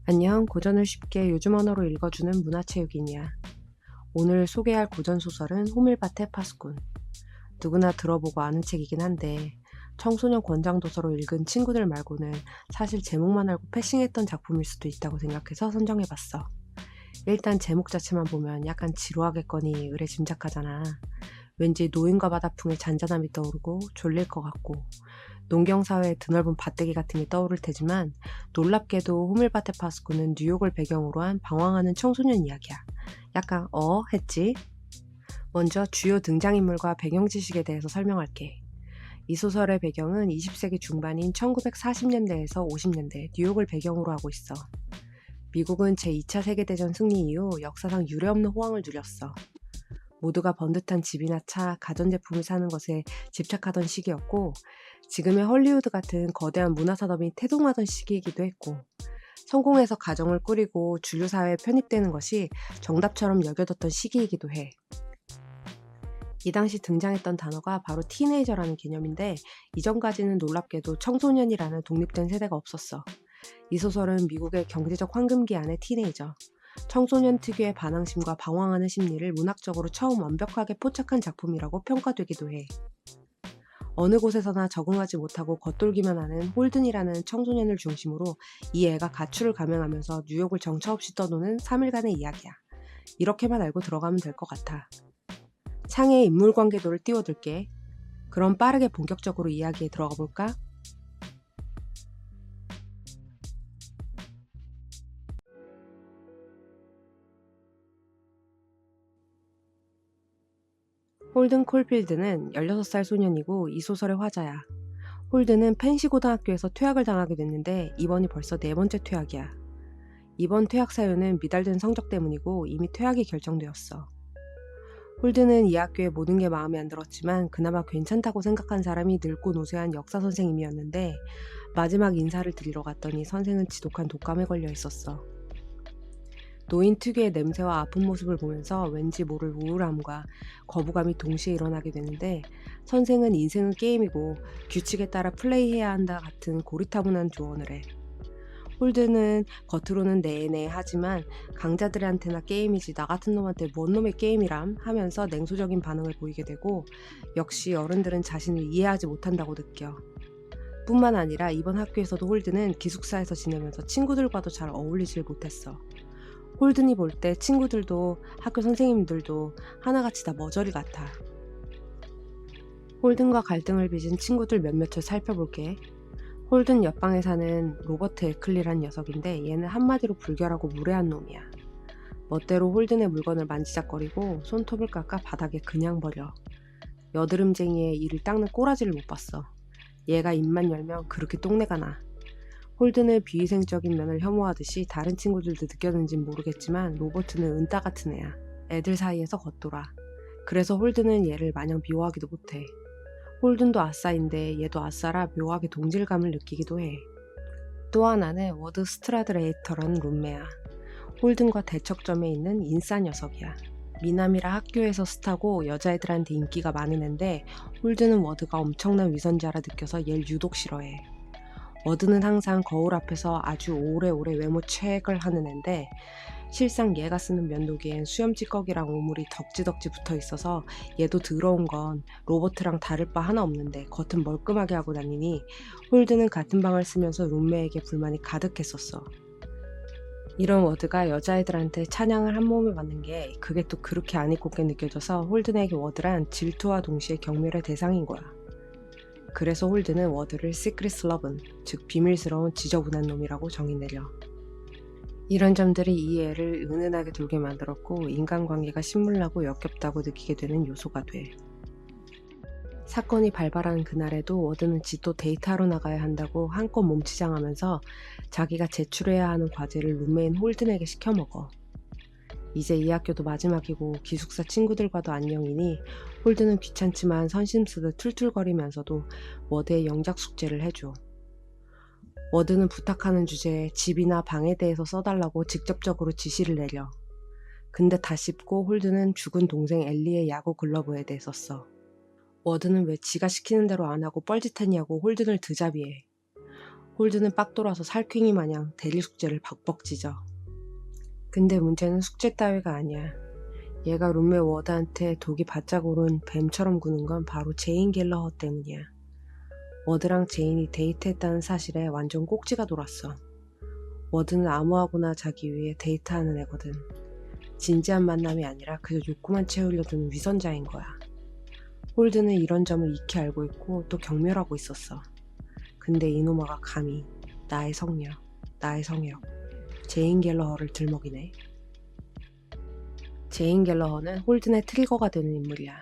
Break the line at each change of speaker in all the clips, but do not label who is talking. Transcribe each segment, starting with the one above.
안녕, 고전을 쉽게 요즘 언어로 읽어주는 문화체육인이야. 오늘 소개할 고전 소설은 호밀밭의 파수꾼. 누구나 들어보고 아는 책이긴 한데 청소년 권장 도서로 읽은 친구들 말고는 사실 제목만 알고 패싱했던 작품일 수도 있다고 생각해서 선정해봤어. 일단 제목 자체만 보면 약간 지루하겠거니 의뢰 짐작하잖아. 왠지 노인과 바다풍의 잔잔함이 떠오르고 졸릴 것 같고 농경사회의 드넓은 밭대기 같은 게 떠오를 테지만 놀랍게도 호밀밭의 파스코는 뉴욕을 배경으로 한 방황하는 청소년 이야기야. 약간 했지? 먼저 주요 등장인물과 배경 지식에 대해서 설명할게. 이 소설의 배경은 20세기 중반인 1940년대에서 50년대 뉴욕을 배경으로 하고 있어. 미국은 제2차 세계대전 승리 이후 역사상 유례없는 호황을 누렸어. 모두가 번듯한 집이나 차, 가전제품을 사는 것에 집착하던 시기였고, 지금의 헐리우드 같은 거대한 문화산업이 태동하던 시기이기도 했고, 성공해서 가정을 꾸리고 주류사회에 편입되는 것이 정답처럼 여겨졌던 시기이기도 해. 이 당시 등장했던 단어가 바로 티네이저라는 개념인데, 이전까지는 놀랍게도 청소년이라는 독립된 세대가 없었어. 이 소설은 미국의 경제적 황금기 안의 티네이저, 청소년 특유의 반항심과 방황하는 심리를 문학적으로 처음 완벽하게 포착한 작품이라고 평가되기도 해. 어느 곳에서나 적응하지 못하고 겉돌기만 하는 홀든이라는 청소년을 중심으로 이 애가 가출을 감행하면서 뉴욕을 정처 없이 떠도는 3일간의 이야기야. 이렇게만 알고 들어가면 될 것 같아. 창에 인물관계도를 띄워둘게. 그럼 빠르게 본격적으로 이야기에 들어가 볼까? 홀든 콜필드는 16살 소년이고 이 소설의 화자야. 홀든은 펜시 고등학교에서 퇴학을 당하게 됐는데 이번이 벌써 네 번째 퇴학이야. 이번 퇴학 사유는 미달된 성적 때문이고 이미 퇴학이 결정되었어. 홀든은 이 학교의 모든 게 마음에 안 들었지만 그나마 괜찮다고 생각한 사람이 늙고 노쇠한 역사 선생님이었는데 마지막 인사를 드리러 갔더니 선생은 지독한 독감에 걸려 있었어. 노인 특유의 냄새와 아픈 모습을 보면서 왠지 모를 우울함과 거부감이 동시에 일어나게 되는데 선생은 인생은 게임이고 규칙에 따라 플레이해야 한다 같은 고리타분한 조언을 해. 홀드는 겉으로는 네네 하지만 강자들한테나 게임이지 나 같은 놈한테 뭔 놈의 게임이람 하면서 냉소적인 반응을 보이게 되고 역시 어른들은 자신을 이해하지 못한다고 느껴. 뿐만 아니라 이번 학교에서도 홀드는 기숙사에서 지내면서 친구들과도 잘 어울리질 못했어. 홀든이 볼 때 친구들도 학교 선생님들도 하나같이 다 머저리 같아. 홀든과 갈등을 빚은 친구들 몇몇을 살펴볼게. 홀든 옆방에 사는 로버트 에클리란 녀석인데 얘는 한마디로 불결하고 무례한 놈이야. 멋대로 홀든의 물건을 만지작거리고 손톱을 깎아 바닥에 그냥 버려. 여드름쟁이의 이를 닦는 꼬라지를 못 봤어. 얘가 입만 열면 그렇게 똥내가 나. 홀든의 비위생적인 면을 혐오하듯이 다른 친구들도 느꼈는진 모르겠지만 로버트는 은따 같은 애야. 애들 사이에서 겉돌아. 그래서 홀든은 얘를 마냥 미워하기도 못해. 홀든도 아싸인데 얘도 아싸라 묘하게 동질감을 느끼기도 해. 또 하나는 워드 스트라드레이터라는 룸메야. 홀든과 대척점에 있는 인싸 녀석이야. 미남이라 학교에서 스타고 여자애들한테 인기가 많은 앤데 홀든은 워드가 엄청난 위선자라 느껴서 얘를 유독 싫어해. 워드는 항상 거울 앞에서 아주 오래오래 외모 체크를 하는 앤데 실상 얘가 쓰는 면도기엔 수염 찌꺼기랑 오물이 덕지덕지 붙어 있어서 얘도 더러운 건 로버트랑 다를 바 하나 없는데 겉은 멀끔하게 하고 다니니 홀드는 같은 방을 쓰면서 룸메에게 불만이 가득했었어. 이런 워드가 여자애들한테 찬양을 한 몸에 받는 게 그게 또 그렇게 안 이꼽게 느껴져서 홀든에게 워드란 질투와 동시에 경멸의 대상인 거야. 그래서 홀드는 워드를 시크릿 러븐, 즉 비밀스러운 지저분한 놈이라고 정의 내려. 이런 점들이 이 애를 은은하게 돌게 만들었고 인간관계가 신물나고 역겹다고 느끼게 되는 요소가 돼. 사건이 발발하는 그날에도 워드는 지 또 데이트하러 나가야 한다고 한껏 몸치장하면서 자기가 제출해야 하는 과제를 룸메인 홀든에게 시켜먹어. 이제 이 학교도 마지막이고 기숙사 친구들과도 안녕이니 홀드는 귀찮지만 선심쓰듯 툴툴거리면서도 워드의 영작 숙제를 해줘. 워드는 부탁하는 주제에 집이나 방에 대해서 써달라고 직접적으로 지시를 내려. 근데 다 씹고 홀드는 죽은 동생 엘리의 야구 글러브에 대해 썼어. 워드는 왜 지가 시키는 대로 안 하고 뻘짓했냐고 홀든을 드자비해. 홀드는 빡 돌아서 살쾡이 마냥 대리 숙제를 박벅 찢어. 근데 문제는 숙제 따위가 아니야. 얘가 룸메 워드한테 독이 바짝 오른 뱀처럼 구는 건 바로 제인 갤러허 때문이야. 워드랑 제인이 데이트했다는 사실에 완전 꼭지가 돌았어. 워드는 아무하고나 자기 위해 데이트하는 애거든. 진지한 만남이 아니라 그저 욕구만 채우려 드는 위선자인 거야. 홀드는 이런 점을 익히 알고 있고 또 경멸하고 있었어. 근데 이노마가 감히 나의 성녀, 나의 성역, 제인 갤러허를 들먹이네. 제인 갤러허는 홀든의 트리거가 되는 인물이야.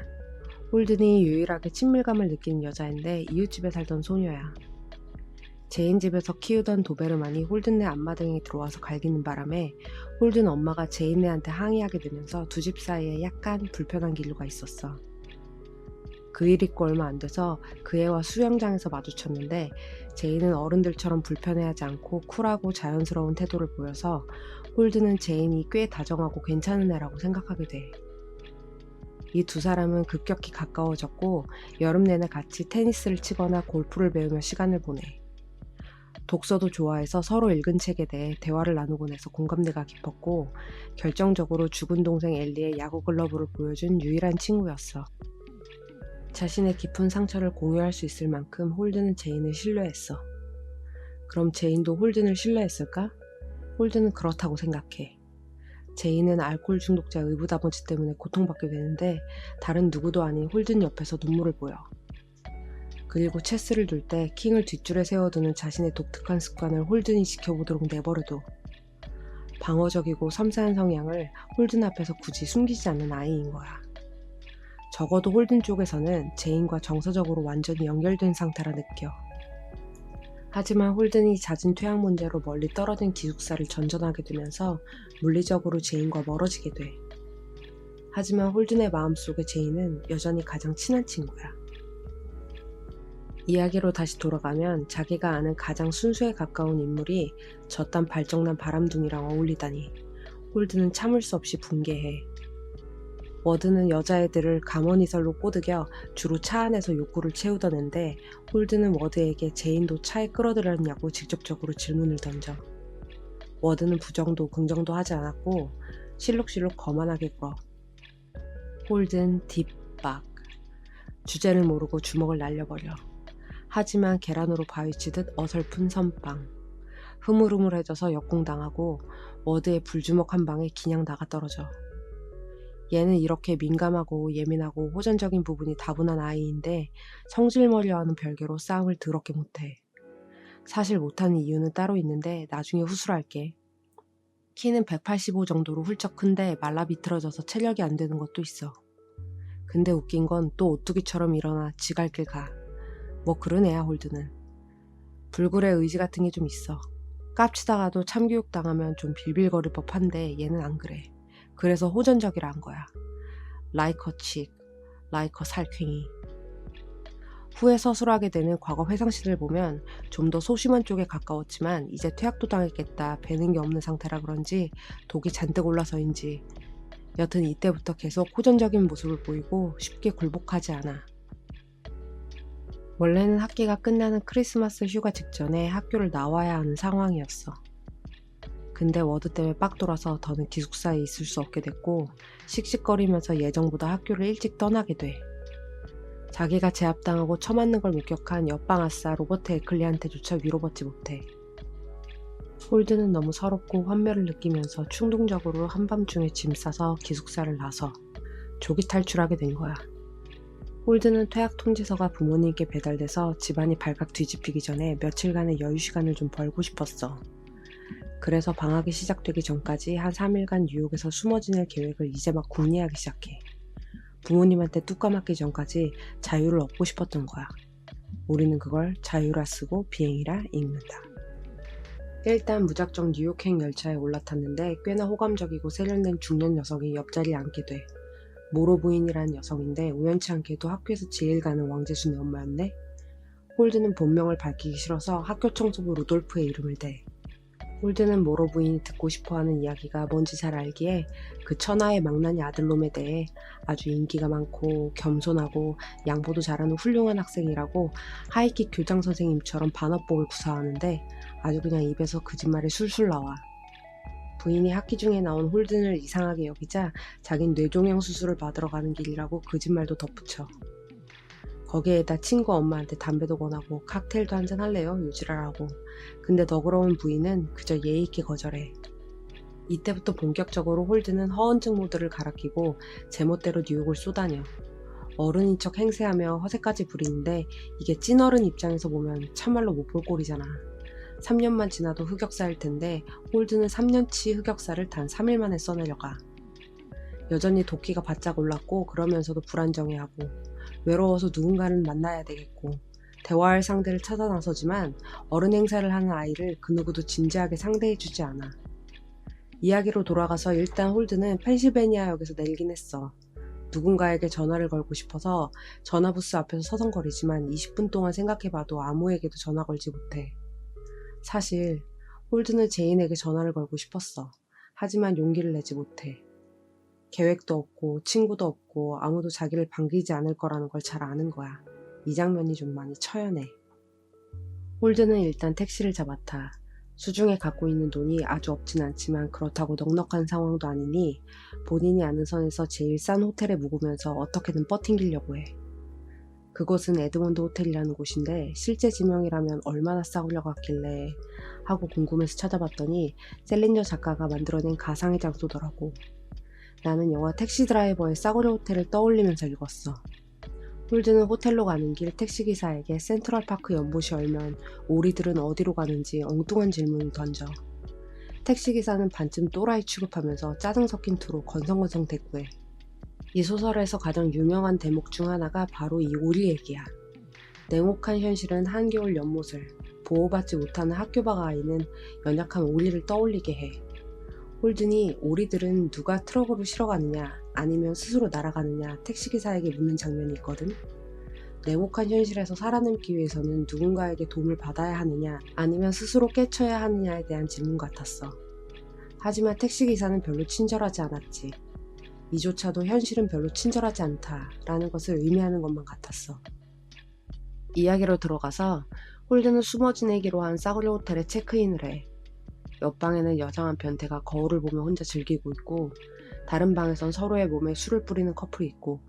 홀든이 유일하게 친밀감을 느끼는 여자인데 이웃집에 살던 소녀야. 제인 집에서 키우던 도베르만이 홀든네 앞마당에 들어와서 갈기는 바람에 홀든 엄마가 제인네한테 항의하게 되면서 두 집 사이에 약간 불편한 기류가 있었어. 그 일 있고 얼마 안 돼서 그 애와 수영장에서 마주쳤는데 제인은 어른들처럼 불편해하지 않고 쿨하고 자연스러운 태도를 보여서 홀든은 제인이 꽤 다정하고 괜찮은 애라고 생각하게 돼. 이 두 사람은 급격히 가까워졌고 여름 내내 같이 테니스를 치거나 골프를 배우며 시간을 보내. 독서도 좋아해서 서로 읽은 책에 대해 대화를 나누곤 해서 공감대가 깊었고 결정적으로 죽은 동생 엘리의 야구 글러브를 보여준 유일한 친구였어. 자신의 깊은 상처를 공유할 수 있을 만큼 홀든은 제인을 신뢰했어. 그럼 제인도 홀든을 신뢰했을까? 홀든은 그렇다고 생각해. 제인은 알코올 중독자 의붓아버지 때문에 고통받게 되는데 다른 누구도 아닌 홀든 옆에서 눈물을 보여. 그리고 체스를 둘 때 킹을 뒷줄에 세워두는 자신의 독특한 습관을 홀든이 지켜보도록 내버려둬. 방어적이고 섬세한 성향을 홀든 앞에서 굳이 숨기지 않는 아이인 거야. 적어도 홀든 쪽에서는 제인과 정서적으로 완전히 연결된 상태라 느껴. 하지만 홀든이 잦은 퇴학 문제로 멀리 떨어진 기숙사를 전전하게 되면서 물리적으로 제인과 멀어지게 돼. 하지만 홀든의 마음속에 제인은 여전히 가장 친한 친구야. 이야기로 다시 돌아가면 자기가 아는 가장 순수에 가까운 인물이 저딴 발정난 바람둥이랑 어울리다니 홀든은 참을 수 없이 분개해. 워드는 여자애들을 감언이설로 꼬드겨 주로 차 안에서 욕구를 채우던 앤데 홀드는 워드에게 제인도 차에 끌어들였냐고 직접적으로 질문을 던져. 워드는 부정도 긍정도 하지 않았고 실룩실룩 거만하게 굴어. 홀든 딥박. 주제를 모르고 주먹을 날려버려. 하지만 계란으로 바위치듯 어설픈 선빵. 흐물흐물해져서 역공당하고 워드의 불주먹 한 방에 그냥 나가떨어져. 얘는 이렇게 민감하고 예민하고 호전적인 부분이 다분한 아이인데 성질머리와는 별개로 싸움을 더럽게 못해. 사실 못하는 이유는 따로 있는데 나중에 후술할게. 키는 185 정도로 훌쩍 큰데 말라 비틀어져서 체력이 안 되는 것도 있어. 근데 웃긴 건 또 오뚜기처럼 일어나 지 갈 길 가. 뭐 그런 애야 홀드는. 불굴의 의지 같은 게 좀 있어. 깝치다가도 참교육 당하면 좀 빌빌거릴 법한데 얘는 안 그래. 그래서 호전적이라 한 거야. 라이커 칙, 라이커 살쾡이. 후에 서술하게 되는 과거 회상시를 보면 좀 더 소심한 쪽에 가까웠지만 이제 퇴학도 당했겠다 배는 게 없는 상태라 그런지 독이 잔뜩 올라서인지 여튼 이때부터 계속 호전적인 모습을 보이고 쉽게 굴복하지 않아. 원래는 학기가 끝나는 크리스마스 휴가 직전에 학교를 나와야 하는 상황이었어. 근데 워드 때문에 빡 돌아서 더는 기숙사에 있을 수 없게 됐고 씩씩거리면서 예정보다 학교를 일찍 떠나게 돼. 자기가 제압당하고 처맞는 걸 목격한 옆방 아싸 로버트 에클리한테조차 위로받지 못해. 홀드는 너무 서럽고 환멸을 느끼면서 충동적으로 한밤중에 짐 싸서 기숙사를 나서 조기 탈출하게 된 거야. 홀드는 퇴학 통지서가 부모님께 배달돼서 집안이 발칵 뒤집히기 전에 며칠간의 여유 시간을 좀 벌고 싶었어. 그래서 방학이 시작되기 전까지 한 3일간 뉴욕에서 숨어 지낼 계획을 이제 막 궁리하기 시작해. 부모님한테 뚜까 맞기 전까지 자유를 얻고 싶었던 거야. 우리는 그걸 자유라 쓰고 비행이라 읽는다. 일단 무작정 뉴욕행 열차에 올라탔는데 꽤나 호감적이고 세련된 중년 여성이 옆자리에 앉게 돼. 모로 부인이라는 여성인데 우연치 않게도 학교에서 제일 가는 왕재순의 엄마였네. 홀드는 본명을 밝히기 싫어서 학교 청소부 루돌프의 이름을 대. 홀드는 모로 부인이 듣고 싶어하는 이야기가 뭔지 잘 알기에 그 천하의 망나니 아들놈에 대해 아주 인기가 많고 겸손하고 양보도 잘하는 훌륭한 학생이라고 하이킥 교장 선생님처럼 반어법을 구사하는데 아주 그냥 입에서 거짓말이 술술 나와. 부인이 학기 중에 나온 홀든을 이상하게 여기자 자긴 뇌종양 수술을 받으러 가는 길이라고 거짓말도 덧붙여. 거기에다 친구 엄마한테 담배도 권하고 칵테일도 한잔 할래요? 요지랄하고. 근데 너그러운 부인은 그저 예의 있게 거절해. 이때부터 본격적으로 홀드는 허언증 모드를 갈아 끼고 제멋대로 뉴욕을 쏘다녀. 어른인 척 행세하며 허세까지 부리는데 이게 찐어른 입장에서 보면 참말로 못 볼 꼴이잖아. 3년만 지나도 흑역사일 텐데 홀드는 3년치 흑역사를 단 3일 만에 써내려가. 여전히 도끼가 바짝 올랐고 그러면서도 불안정해하고 외로워서 누군가는 만나야 되겠고 대화할 상대를 찾아 나서지만 어른 행세를 하는 아이를 그 누구도 진지하게 상대해주지 않아. 이야기로 돌아가서 일단 홀드는 펜실베니아역에서 내리긴 했어. 누군가에게 전화를 걸고 싶어서 전화부스 앞에서 서성거리지만 20분 동안 생각해봐도 아무에게도 전화 걸지 못해. 사실 홀드는 제인에게 전화를 걸고 싶었어. 하지만 용기를 내지 못해. 계획도 없고 친구도 없고 아무도 자기를 반기지 않을 거라는 걸 잘 아는 거야. 이 장면이 좀 많이 처연해. 홀드는 일단 택시를 잡았다. 수중에 갖고 있는 돈이 아주 없진 않지만 그렇다고 넉넉한 상황도 아니니 본인이 아는 선에서 제일 싼 호텔에 묵으면서 어떻게든 버팅기려고 해. 그곳은 에드먼드 호텔이라는 곳인데 실제 지명이라면 얼마나 싸구려 같길래 하고 궁금해서 찾아봤더니 셀린저 작가가 만들어낸 가상의 장소더라고. 나는 영화 택시 드라이버의 싸구려 호텔을 떠올리면서 읽었어. 홀드는 호텔로 가는 길 택시기사에게 센트럴파크 연못이 얼면 오리들은 어디로 가는지 엉뚱한 질문을 던져. 택시기사는 반쯤 또라이 취급하면서 짜증 섞인 투로 건성건성 대꾸해. 이 소설에서 가장 유명한 대목 중 하나가 바로 이 오리 얘기야. 냉혹한 현실은 한겨울 연못을, 보호받지 못하는 학교박 아이는 연약한 오리를 떠올리게 해. 홀든이 오리들은 누가 트럭으로 실어가느냐 아니면 스스로 날아가느냐 택시기사에게 묻는 장면이 있거든. 냉혹한 현실에서 살아남기 위해서는 누군가에게 도움을 받아야 하느냐 아니면 스스로 깨쳐야 하느냐에 대한 질문 같았어. 하지만 택시기사는 별로 친절하지 않았지. 이조차도 현실은 별로 친절하지 않다라는 것을 의미하는 것만 같았어. 이야기로 들어가서 홀든은 숨어 지내기로 한 싸구려 호텔에 체크인을 해. 옆방에는 여장한 변태가 거울을 보며 혼자 즐기고 있고 다른 방에선 서로의 몸에 술을 뿌리는 커플이 있고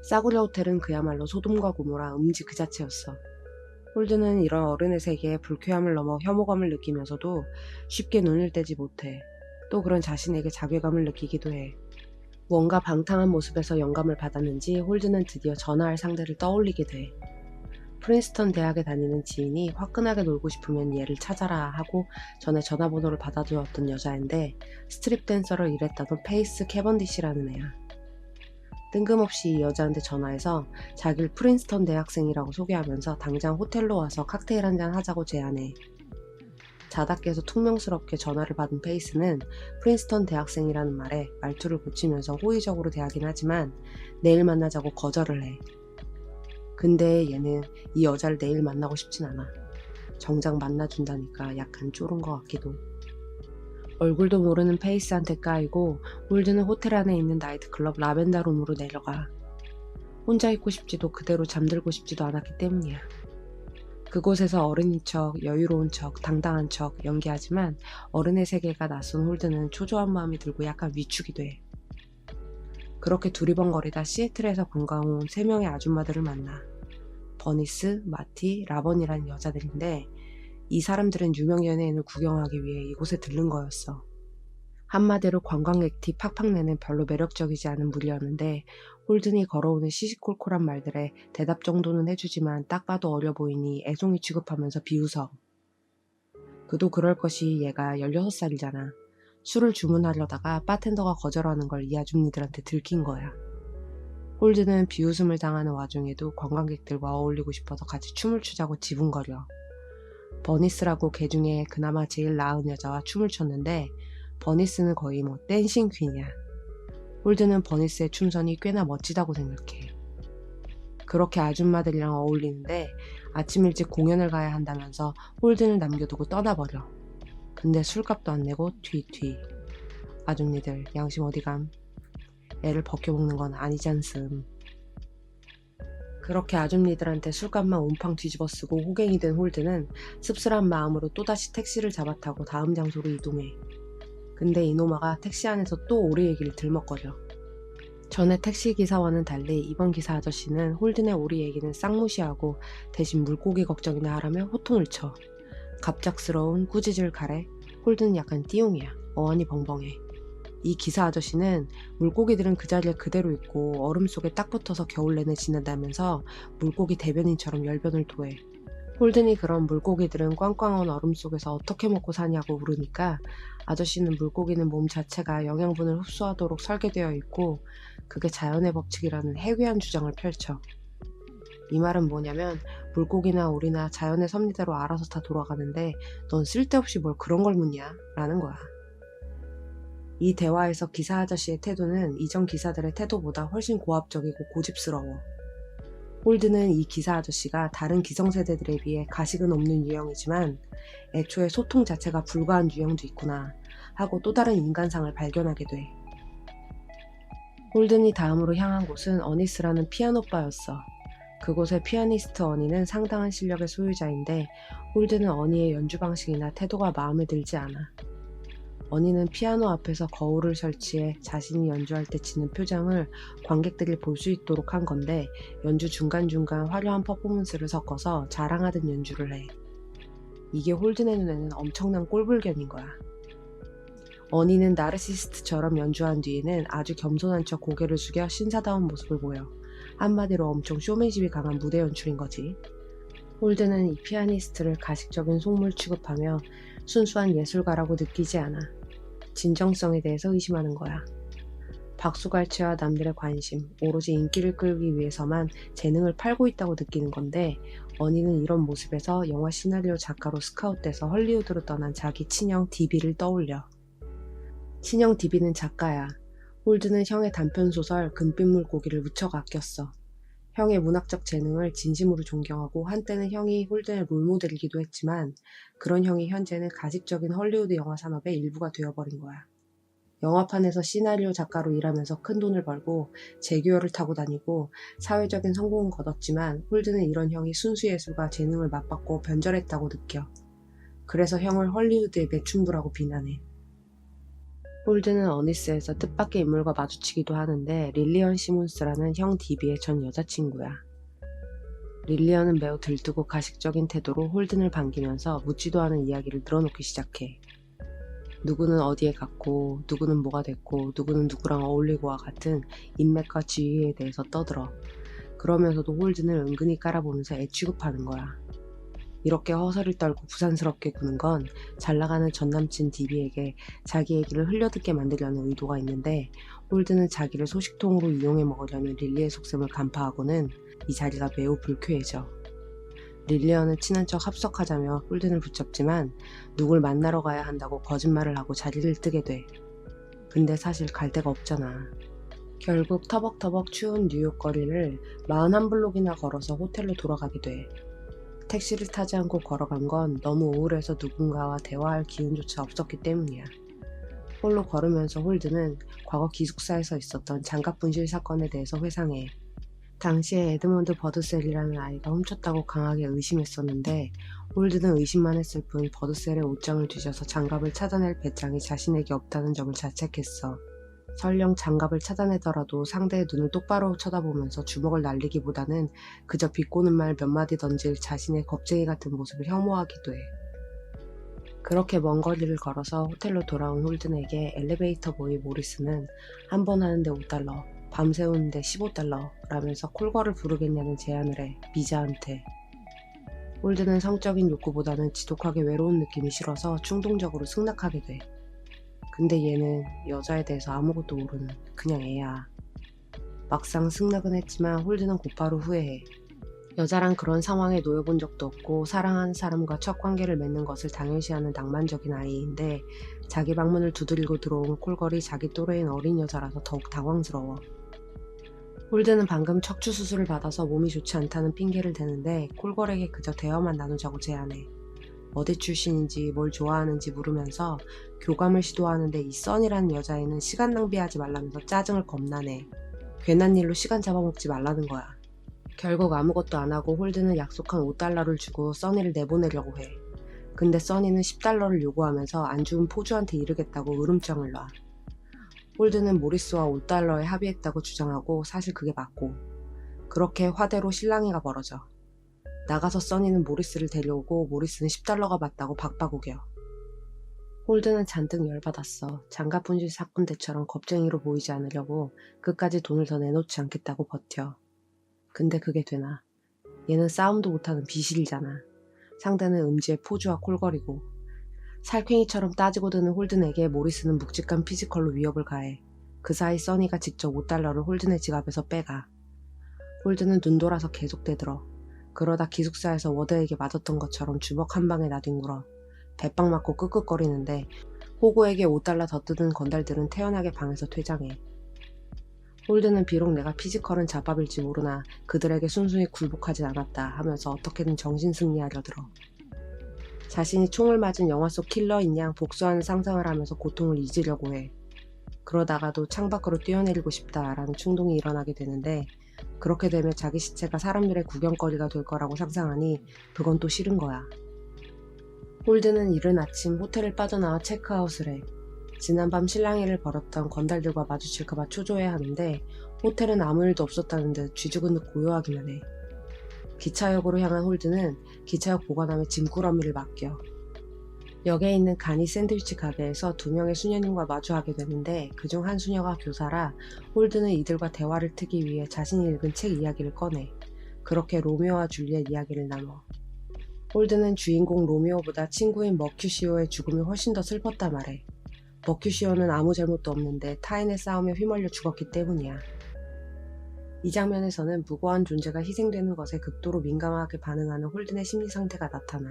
싸구려 호텔은 그야말로 소돔과 고모라 음지 그 자체였어. 홀드는 이런 어른의 세계에 불쾌함을 넘어 혐오감을 느끼면서도 쉽게 눈을 떼지 못해. 또 그런 자신에게 자괴감을 느끼기도 해. 뭔가 방탕한 모습에서 영감을 받았는지 홀드는 드디어 전화할 상대를 떠올리게 돼. 프린스턴 대학에 다니는 지인이 화끈하게 놀고 싶으면 얘를 찾아라 하고 전에 전화번호를 받아주었던 여자인데 스트립 댄서로 일했다던 페이스 캐번디시라는 애야. 뜬금없이 이 여자한테 전화해서 자기를 프린스턴 대학생이라고 소개하면서 당장 호텔로 와서 칵테일 한잔 하자고 제안해. 자다 깨서 퉁명스럽게 전화를 받은 페이스는 프린스턴 대학생이라는 말에 말투를 고치면서 호의적으로 대하긴 하지만 내일 만나자고 거절을 해. 근데 얘는 이 여자를 내일 만나고 싶진 않아. 정작 만나준다니까 약간 쫄은 것 같기도. 얼굴도 모르는 페이스한테 까이고 홀드는 호텔 안에 있는 나이트클럽 라벤더룸으로 내려가. 혼자 있고 싶지도 그대로 잠들고 싶지도 않았기 때문이야. 그곳에서 어른인 척, 여유로운 척, 당당한 척 연기하지만 어른의 세계가 낯선 홀드는 초조한 마음이 들고 약간 위축이 돼. 그렇게 두리번거리다 시애틀에서 관광 온 3명의 아줌마들을 만나. 버니스, 마티, 라번이라는 여자들인데 이 사람들은 유명 연예인을 구경하기 위해 이곳에 들른 거였어. 한마디로 관광객 티 팍팍 내는 별로 매력적이지 않은 무리였는데 홀든이 걸어오는 시시콜콜한 말들에 대답 정도는 해주지만 딱 봐도 어려 보이니 애송이 취급하면서 비웃어. 그도 그럴 것이 얘가 16살이잖아. 술을 주문하려다가 바텐더가 거절하는 걸 이 아줌니들한테 들킨 거야. 홀드는 비웃음을 당하는 와중에도 관광객들과 어울리고 싶어서 같이 춤을 추자고 지분거려. 버니스라고 걔 중에 그나마 제일 나은 여자와 춤을 췄는데 버니스는 거의 뭐 댄싱 퀸이야. 홀드는 버니스의 춤선이 꽤나 멋지다고 생각해. 그렇게 아줌마들이랑 어울리는데 아침 일찍 공연을 가야 한다면서 홀든을 남겨두고 떠나버려. 근데 술값도 안 내고 튀튀. 아줌니들 양심 어디감? 애를 벗겨먹는 건 아니잖음. 그렇게 아줌니들한테 술값만 온팡 뒤집어쓰고 호갱이 된 홀드는 씁쓸한 마음으로 또다시 택시를 잡아타고 다음 장소로 이동해. 근데 이노마가 택시 안에서 또 오리 얘기를 들먹거려. 전에 택시기사와는 달리 이번 기사 아저씨는 홀든의 오리 얘기는 싹무시하고 대신 물고기 걱정이나 하라며 호통을 쳐. 갑작스러운 꾸짖을 가래 홀든은 약간 띠용이야. 어안이 벙벙해. 이 기사 아저씨는 물고기들은 그 자리에 그대로 있고 얼음 속에 딱 붙어서 겨울 내내 지낸다면서 물고기 대변인처럼 열변을 토해. 홀든이 그런 물고기들은 꽝꽝한 얼음 속에서 어떻게 먹고 사냐고 물으니까 아저씨는 물고기는 몸 자체가 영양분을 흡수하도록 설계되어 있고 그게 자연의 법칙이라는 해괴한 주장을 펼쳐. 이 말은 뭐냐면 물고기나 우리나 자연의 섭리대로 알아서 다 돌아가는데 넌 쓸데없이 뭘 그런 걸 묻냐? 라는 거야. 이 대화에서 기사 아저씨의 태도는 이전 기사들의 태도보다 훨씬 고압적이고 고집스러워. 홀드는 이 기사 아저씨가 다른 기성세대들에 비해 가식은 없는 유형이지만 애초에 소통 자체가 불가한 유형도 있구나 하고 또 다른 인간상을 발견하게 돼. 홀든이 다음으로 향한 곳은 어니스라는 피아노바였어. 그곳의 피아니스트 어니는 상당한 실력의 소유자인데 홀드는 어니의 연주 방식이나 태도가 마음에 들지 않아. 어니는 피아노 앞에서 거울을 설치해 자신이 연주할 때 짓는 표정을 관객들이 볼 수 있도록 한 건데 연주 중간중간 화려한 퍼포먼스를 섞어서 자랑하듯 연주를 해. 이게 홀든의 눈에는 엄청난 꼴불견인 거야. 어니는 나르시스트처럼 연주한 뒤에는 아주 겸손한 척 고개를 숙여 신사다운 모습을 보여. 한마디로 엄청 쇼맨십이 강한 무대 연출인 거지. 홀든은 이 피아니스트를 가식적인 속물 취급하며 순수한 예술가라고 느끼지 않아. 진정성에 대해서 의심하는 거야. 박수갈채와 남들의 관심, 오로지 인기를 끌기 위해서만 재능을 팔고 있다고 느끼는 건데 어니는 이런 모습에서 영화 시나리오 작가로 스카웃돼서 헐리우드로 떠난 자기 친형 디비를 떠올려. 친형 디비는 작가야. 홀드는 형의 단편소설 금빛 물고기를 무척 아꼈어. 형의 문학적 재능을 진심으로 존경하고 한때는 형이 홀든의 롤모델이기도 했지만 그런 형이 현재는 가식적인 헐리우드 영화 산업의 일부가 되어버린 거야. 영화판에서 시나리오 작가로 일하면서 큰 돈을 벌고 제규어를 타고 다니고 사회적인 성공은 거뒀지만 홀드는 이런 형이 순수 예술가 재능을 맞받고 변절했다고 느껴. 그래서 형을 헐리우드의 매춘부라고 비난해. 홀드는 어니스에서 뜻밖의 인물과 마주치기도 하는데 릴리언 시몬스라는 형 디비의 전 여자친구야. 릴리언은 매우 들뜨고 가식적인 태도로 홀든을 반기면서 묻지도 않은 이야기를 늘어놓기 시작해. 누구는 어디에 갔고 누구는 뭐가 됐고 누구는 누구랑 어울리고와 같은 인맥과 지위에 대해서 떠들어. 그러면서도 홀든을 은근히 깔아보면서 애 취급하는 거야. 이렇게 허설을 떨고 부산스럽게 구는 건 잘나가는 전남친 디비에게 자기 얘기를 흘려듣게 만들려는 의도가 있는데 홀드는 자기를 소식통으로 이용해 먹으려는 릴리의 속셈을 간파하고는 이 자리가 매우 불쾌해져. 릴리언은 친한 척 합석하자며 홀든을 붙잡지만 누굴 만나러 가야 한다고 거짓말을 하고 자리를 뜨게 돼. 근데 사실 갈 데가 없잖아. 결국 터벅터벅 추운 뉴욕 거리를 41블록이나 걸어서 호텔로 돌아가게 돼. 택시를 타지 않고 걸어간 건 너무 우울해서 누군가와 대화할 기운조차 없었기 때문이야. 홀로 걸으면서 홀드는 과거 기숙사에서 있었던 장갑 분실 사건에 대해서 회상해. 당시에 에드먼드 버드셀이라는 아이가 훔쳤다고 강하게 의심했었는데 홀드는 의심만 했을 뿐 버드셀의 옷장을 뒤져서 장갑을 찾아낼 배짱이 자신에게 없다는 점을 자책했어. 설령 장갑을 찾아내더라도 상대의 눈을 똑바로 쳐다보면서 주먹을 날리기보다는 그저 비꼬는 말 몇 마디 던질 자신의 겁쟁이 같은 모습을 혐오하기도 해. 그렇게 먼 거리를 걸어서 호텔로 돌아온 홀든에게 엘리베이터 보이 모리스는 한 번 하는데 $5, 밤새우는데 $15 라면서 콜걸을 부르겠냐는 제안을 해, 미자한테. 홀든은 성적인 욕구보다는 지독하게 외로운 느낌이 싫어서 충동적으로 승낙하게 돼. 근데 얘는 여자에 대해서 아무것도 모르는 그냥 애야. 막상 승낙은 했지만 홀드는 곧바로 후회해. 여자랑 그런 상황에 놓여본 적도 없고 사랑하는 사람과 첫 관계를 맺는 것을 당연시하는 낭만적인 아이인데 자기 방문을 두드리고 들어온 콜걸이 자기 또래인 어린 여자라서 더욱 당황스러워. 홀드는 방금 척추 수술을 받아서 몸이 좋지 않다는 핑계를 대는데 콜걸에게 그저 대화만 나누자고 제안해. 어디 출신인지 뭘 좋아하는지 물으면서 교감을 시도하는데 이 써니라는 여자애는 시간 낭비하지 말라면서 짜증을 겁나 내. 괜한 일로 시간 잡아먹지 말라는 거야. 결국 아무것도 안 하고 홀드는 약속한 $5를 주고 써니를 내보내려고 해. 근데 써니는 $10를 요구하면서 안 주면 포주한테 이르겠다고 으름장을 놔. 홀드는 모리스와 $5에 합의했다고 주장하고 사실 그게 맞고, 그렇게 화대로 실랑이가 벌어져. 나가서 써니는 모리스를 데려오고 모리스는 $10가 맞다고 박바구겨. 홀드는 잔뜩 열받았어. 장가분실 사건 때처럼 겁쟁이로 보이지 않으려고 끝까지 돈을 더 내놓지 않겠다고 버텨. 근데 그게 되나? 얘는 싸움도 못하는 비실이잖아. 상대는 음지의 포주와 콜거리고. 살쾡이처럼 따지고 드는 홀든에게 모리스는 묵직한 피지컬로 위협을 가해. 그 사이 써니가 직접 $5를 홀든의 지갑에서 빼가. 홀든은 눈 돌아서 계속 대들어. 그러다 기숙사에서 워드에게 맞았던 것처럼 주먹 한 방에 나뒹굴어. 배빵 맞고 끄끄거리는데 호구에게 $5 더 뜯은 건달들은 태연하게 방에서 퇴장해. 홀드는 비록 내가 피지컬은 잡밥일지 모르나 그들에게 순순히 굴복하진 않았다 하면서 어떻게든 정신승리하려 들어. 자신이 총을 맞은 영화 속 킬러인 양 복수하는 상상을 하면서 고통을 잊으려고 해. 그러다가도 창밖으로 뛰어내리고 싶다라는 충동이 일어나게 되는데, 그렇게 되면 자기 시체가 사람들의 구경거리가 될 거라고 상상하니 그건 또 싫은 거야. 홀드는 이른 아침 호텔을 빠져나와 체크아웃을 해. 지난밤 실랑이를 벌였던 건달들과 마주칠까봐 초조해 하는데 호텔은 아무 일도 없었다는 듯 쥐죽은 듯 고요하기만 해. 기차역으로 향한 홀드는 기차역 보관함에 짐꾸러미를 맡겨. 역에 있는 가니 샌드위치 가게에서 2명의 수녀님과 마주하게 되는데 그중 한 수녀가 교사라 홀드는 이들과 대화를 트기 위해 자신이 읽은 책 이야기를 꺼내. 그렇게 로미오와 줄리엣 이야기를 나눠. 홀드는 주인공 로미오보다 친구인 머큐시오의 죽음이 훨씬 더 슬펐다 말해. 머큐시오는 아무 잘못도 없는데 타인의 싸움에 휘말려 죽었기 때문이야. 이 장면에서는 무고한 존재가 희생되는 것에 극도로 민감하게 반응하는 홀든의 심리 상태가 나타나.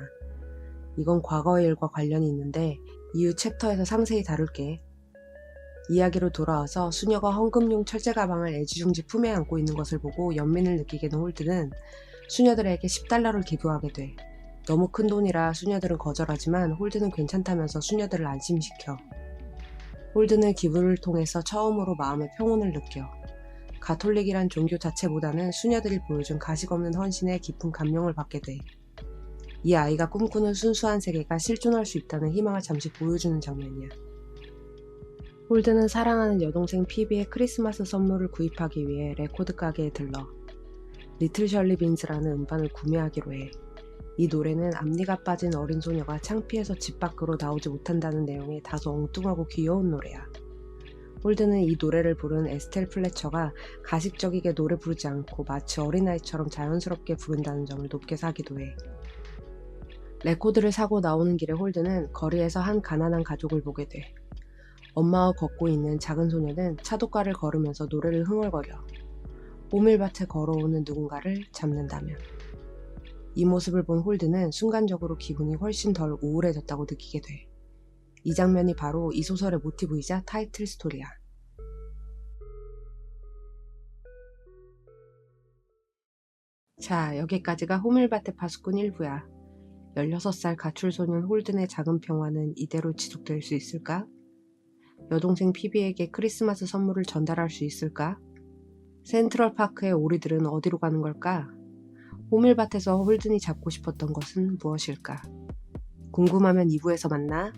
이건 과거의 일과 관련이 있는데 이후 챕터에서 상세히 다룰게. 이야기로 돌아와서 수녀가 헌금용 철제 가방을 애지중지 품에 안고 있는 것을 보고 연민을 느끼게 된 홀드는 수녀들에게 $10를 기부하게 돼. 너무 큰 돈이라 수녀들은 거절하지만 홀드는 괜찮다면서 수녀들을 안심시켜. 홀드는 기부를 통해서 처음으로 마음의 평온을 느껴. 가톨릭이란 종교 자체보다는 수녀들이 보여준 가식없는 헌신에 깊은 감명을 받게 돼. 이 아이가 꿈꾸는 순수한 세계가 실존할 수 있다는 희망을 잠시 보여주는 장면이야. 홀드는 사랑하는 여동생 피비의 크리스마스 선물을 구입하기 위해 레코드 가게에 들러 리틀 셜리 빈스라는 음반을 구매하기로 해. 이 노래는 앞니가 빠진 어린 소녀가 창피해서 집 밖으로 나오지 못한다는 내용의 다소 엉뚱하고 귀여운 노래야. 홀드는 이 노래를 부른 에스텔 플래처가 가식적이게 노래 부르지 않고 마치 어린아이처럼 자연스럽게 부른다는 점을 높게 사기도 해. 레코드를 사고 나오는 길에 홀드는 거리에서 한 가난한 가족을 보게 돼. 엄마와 걷고 있는 작은 소녀는 차도가를 걸으면서 노래를 흥얼거려. 호밀밭에 걸어오는 누군가를 잡는다면. 이 모습을 본 홀드는 순간적으로 기분이 훨씬 덜 우울해졌다고 느끼게 돼. 이 장면이 바로 이 소설의 모티브이자 타이틀 스토리야. 자, 여기까지가 호밀밭의 파수꾼 1부야. 16살 가출소년 홀든의 작은 평화는 이대로 지속될 수 있을까? 여동생 피비에게 크리스마스 선물을 전달할 수 있을까? 센트럴파크의 오리들은 어디로 가는 걸까? 호밀밭에서 홀든이 잡고 싶었던 것은 무엇일까? 궁금하면 2부에서 만나.